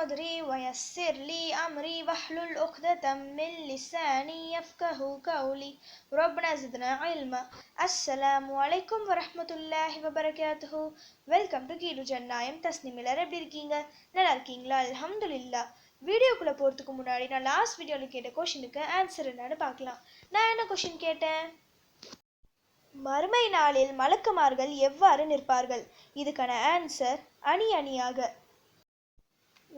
صدري ويسر لي أمري واحلل عقدة من لساني يفقهوا قولي ربنا زدنا علما. அஸ்ஸலாமு அலைக்கும் வரஹ்மத்துல்லாஹி வபரகாத்துஹு. வெல்கம் டு கீடு ஜன்னாயம். தஸ்னிம் எல்லாரும் எப்படி இருக்கீங்க? நல்லா இருக்கீங்களா? அல்ஹம்துலில்லாஹ். வீடியோக்குள்ளே போகிறதுக்கு முன்னாடி நான் லாஸ்ட் வீடியோவில் கேட்ட கொஷினுக்கு ஆன்சர் என்னன்னு பார்க்கலாம். நான் என்ன கொஷின் கேட்டேன்? மறுமை நாளில் மலக்குமார்கள் எவ்வாறு நிற்பார்கள்? இதுக்கான ஆன்சர் அணி அணியாக.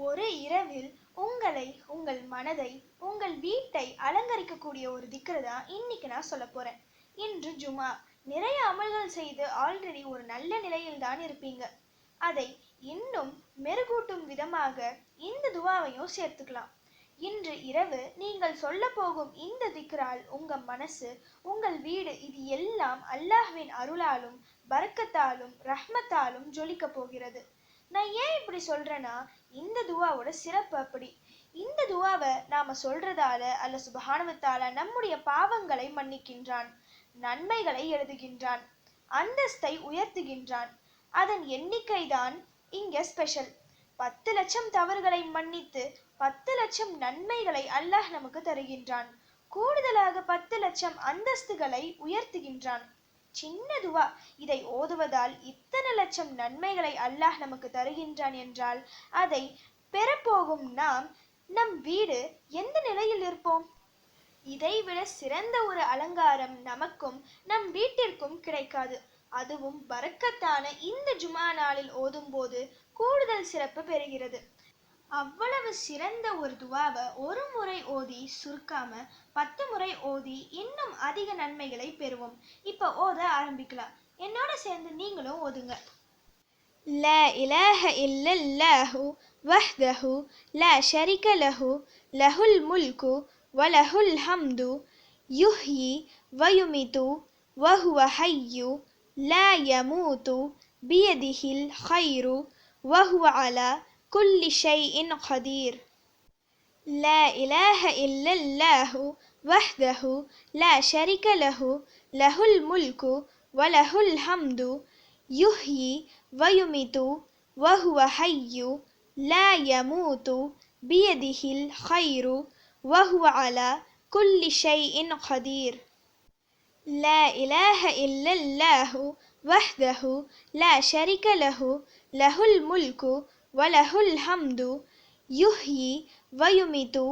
ஒரு இரவில் உங்களை, உங்கள் மனதை, உங்கள் வீட்டை அலங்கரிக்கக்கூடிய ஒரு திக்ரு தான் இன்னைக்கு நான் சொல்ல போறேன். இன்று ஜுமா. நிறைய அமல்கள் செய்து ஆல்ரெடி ஒரு நல்ல நிலையில் தான் இருப்பீங்க. அதை இன்னும் மெருகூட்டும் விதமாக இந்த துவாவையும் சேர்த்துக்கலாம். இன்று இரவு நீங்கள் சொல்ல போகும் இந்த திக்ரால் உங்க மனசு, உங்கள் வீடு, இது எல்லாம் அல்லாஹ்வின் அருளாலும் பரக்கத்தாலும் ரஹ்மத்தாலும் ஜொலிக்க போகிறது. நான் ஏன் இப்படி சொல்றேன்னா, இந்த துவாவோட சிறப்பு அப்படி. இந்த துவாவை நாம சொல்றதால அல்லாஹ் சுப்ஹானஹு வ தஆலா நம்முடைய பாவங்களை மன்னிக்கின்றான், நன்மைகளை எழுதுகின்றான், அந்தஸ்தை உயர்த்துகின்றான். அதன் எண்ணிக்கை தான் இங்க ஸ்பெஷல். 10 லட்சம் தவறுகளை மன்னித்து 10 லட்சம் நன்மைகளை அல்லாஹ் நமக்கு தருகின்றான். கூடுதலாக 10 லட்சம் அந்தஸ்துகளை உயர்த்துகின்றான். சின்ன துவா, இதை ஓதுவதால் இத்தனை லட்சம் நன்மைகளை அல்லாஹ் நமக்கு தருகின்றான் என்றால் அதை பெறப்போகும் நாம், நம் வீடு எந்த நிலையில் இருப்போம்? இதைவிட சிறந்த ஒரு அலங்காரம் நமக்கும் நம் வீட்டிற்கும் கிடைக்காது. அதுவும் பரக்கத்தான இந்த ஜுமா நாளில் ஓதும் போது கூடுதல் சிறப்பு பெறுகிறது. அவ்வளவு சிறந்த ஒரு துவாவை ஒரு முறை ஓதி சுருக்காம 10 முறை ஓதி இன்னும் அதிக நன்மைகளை பெறுவோம். இப்ப ஓத ஆரம்பிக்கலாம். என்னோட சேர்ந்து நீங்களும் ஓதுங்க. லா இலாஹ இல்லல்லாஹு வஹ்தஹு லா ஷரீக லஹு லஹுல் முல்கு வ லஹுல் ஹம்து யுஹ்யி வ யுமீது வ ஹுவ ஹய்யு லா யமூது பியதிஹில் கைரு வ ஹுவ அலா குல்லி ஷைஇன் கதீர். லா இலாஹ இல்லல்லாஹு வஹ்தஹு லா ஷரீக லஹு லஹுல் முல்கு வ லஹுல் ஹம்து யுஹ்யி வ யுமீது வ ஹுவ ஹய்யு லா யமூது பியதிஹில் கைரு வ ஹுவ அலா குல்லி ஷைஇன் கதீர். லா இலாஹ இல்லல்லாஹு வஹ்தஹு லா ஷரீக லஹு லஹுல் முல்கு வ லஹுல் ஹம்து யுஹ்யி வ யுமீது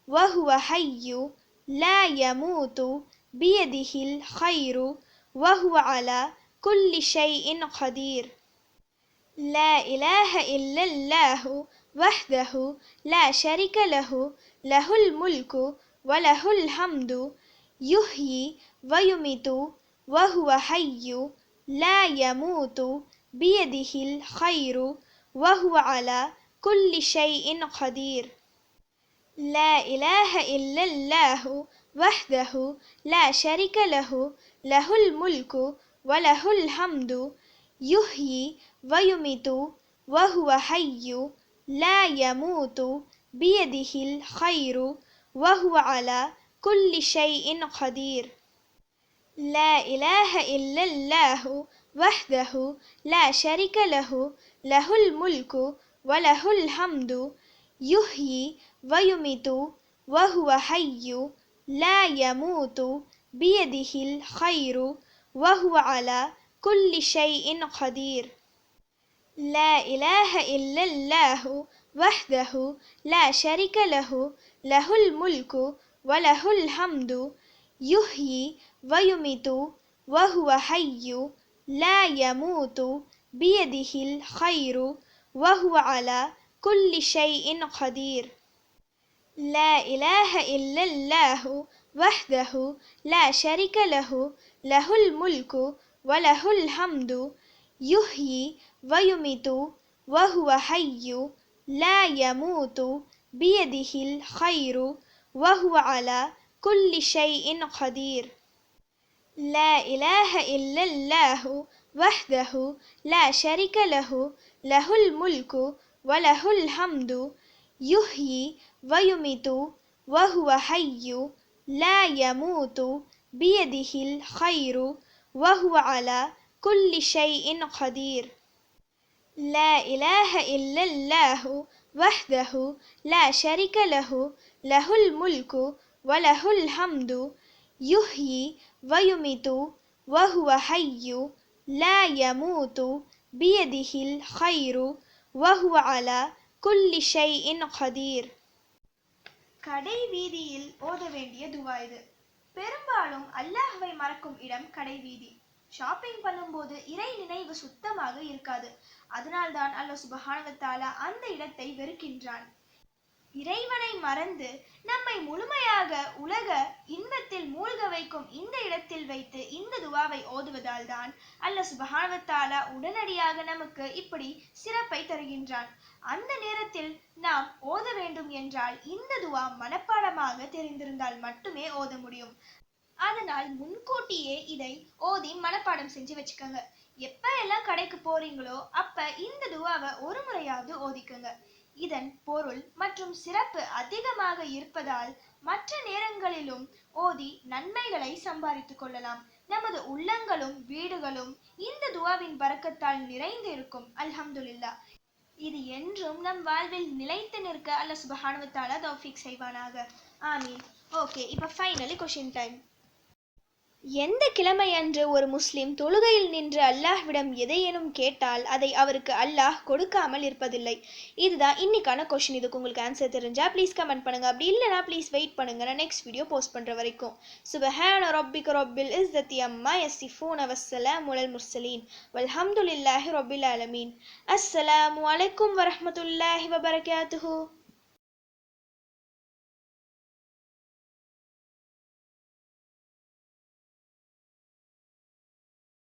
வ ஹுவ ஹய்யு லா யமூது பியதிஹில் கைரு வ ஹுவ அலா குல்லி ஷைஇன் கதீர். லா இலாஹ இல்லல்லாஹு வஹ்தஹு லா ஷரீக லஹு லஹுல் முல்கு வ லஹுல் ஹம்து யுஹ்யி வ யுமீது வ ஹுவ ஹய்யு லா யமூது பியதிஹில் கைரு வ ஹுவ அலா குல்லி ஷைஇன் கதீர். லா இலாஹ இல்லல்லாஹு வஹ்தஹு லா ஷரீக லஹு லஹுல் முல்கு வ லஹுல் ஹம்து யுஹ்யி வ யுமீது வ ஹுவ ஹய்யு லா யமூது பியதிஹில் கைரு வ ஹுவ அலா குல்லி ஷைஇன் கதீர். லா இலாஹ இல்லல்லாஹு வஹ்தஹு லா ஷரீக லஹு லஹுல் முல்கு வ லஹுல் ஹம்து யுஹ்யி வ யுமீது வ ஹுவ ஹய்யு லா யமூது பியதிஹில் கைரு வ ஹுவ அலா குல்லி ஷைஇன் கதீர். லா இலாஹ இல்லல்லாஹு வஹ்தஹு லா ஷரீக லஹு லஹுல் முல்கு வ லஹுல் ஹம்து யுஹ்யி வ யுமீது வ ஹுவ ஹய்யு லா யமூது பியதிஹில் கைரு வ ஹுவ அலா குல்லி ஷைஇன் கதீர். லா இலாஹ இல்லல்லாஹு வஹ்தஹு லா ஷரீக லஹு லஹுல் முல்கு வ லஹுல் ஹம்து யுஹ்யி வ யுமீது வ ஹுவ ஹய்யு லா யமூது பியதிஹில் கைரு வ ஹுவ அலா குல்லி ஷைஇன் கதீர். லா இலாஹ இல்லல்லாஹு வஹ்தஹு லா ஷரீக லஹு லஹுல் முல்கு வ லஹுல் ஹம்து யுஹ்யி வ யுமீது வ ஹுவ ஹய்யு லா யமூது பியதிஹில் கைரு வ ஹுவ அலா குல்லி ஷைஇன் கதீர். லா இலாஹ இல்லல்லாஹு வஹ்தஹு லா ஷரிக லஹு லஹுல் முல்கு வலஹுல் ஹம்து யுஹ்யி வயுமிது வஹுவ ஹய்யு லா யமூது பியதிஹில் ஹைரு வஹுவ அலா குல்லி ஷைஇன் கதீர். கடை வீதியில் ஓத வேண்டிய துவா இது. பெரும்பாலும் அல்லாஹ்வை மறக்கும் இடம் கடை வீதி. ஷாப்பிங் பண்ணும்போது இறை நினைவு சுத்தமாக இருக்காது. அதனால்தான் அல்லாஹ் சுப்ஹானஹு வ தஆலா அந்த இடத்தை வெறுக்கின்றான். இறைவனை மறந்து நம்மை முழுமையாக உலக இன்பத்தில் மூழ்க வைக்கும் இந்த இடத்தில் வைத்து இந்த துவாவை ஓதுவதால் தான் அல்லாஹ் சுப்ஹானஹு வ தஆலா உடனடியாக நமக்கு இப்படி சிறப்பை தருகின்றான். அந்த நேரத்தில் நாம் ஓத வேண்டும் என்றால் இந்த துவா மனப்பாடமாக தெரிந்திருந்தால் மட்டுமே ஓத முடியும். அதனால் முன்கூட்டியே இதை ஓதி மனப்பாடம் செஞ்சு வச்சுக்கோங்க. எப்ப எல்லாம் கடைக்கு போறீங்களோ அப்ப இந்த துவாவை ஒரு முறையாவது ஓதிக்கோங்க. இதன் பொருள் மற்றும் சிறப்பு அதிகமாக இருப்பதால் மற்ற நேரங்களிலும் ஓதி நன்மைகளை சம்பாதித்துக் கொள்ளலாம். நமது உள்ளங்களும் வீடுகளும் இந்த துவாவின் பரக்கத்தால் நிறைந்து இருக்கும். அல்ஹம்துலில்லாஹ். இது என்றும் நம் வாழ்வில் நிலைத்து நிற்க அல்லாஹ் சுப்ஹானஹு வ தஆலா தௌஃபீக் செய்வானாக. ஆமீன். ஓகே, இப்போ ஃபைனலி கொஷின் டைம். எந்த கிழமையன்று ஒரு முஸ்லிம் தொழுகையில் நின்று அல்லாஹ்விடம் எதையேனும் கேட்டால் அதை அவருக்கு அல்லாஹ் கொடுக்காமல் இருப்பதில்லை? இதுதான் இன்னைக்கான கொஷின். இதுக்கு உங்களுக்கு ஆன்சர் தெரிஞ்சா ப்ளீஸ் கமெண்ட் பண்ணுங்க. அப்படி இல்லைனா ப்ளீஸ் வெயிட் பண்ணுங்க, நான் நெக்ஸ்ட் வீடியோ போஸ்ட் பண்ற வரைக்கும். சுப்ஹான ரப்பிக ரப்பில் இஸ்ஸத்தி அம்மா யசிஃபூன வஸ்ஸலாமு அலல் முர்ஸலீன் வல்ஹம்துலில்லாஹி ரப்பில் ஆலமீன். அஸ்ஸலாமு அலைக்கும் வரஹ்மத்துல்லாஹி வபரகாத்துஹு.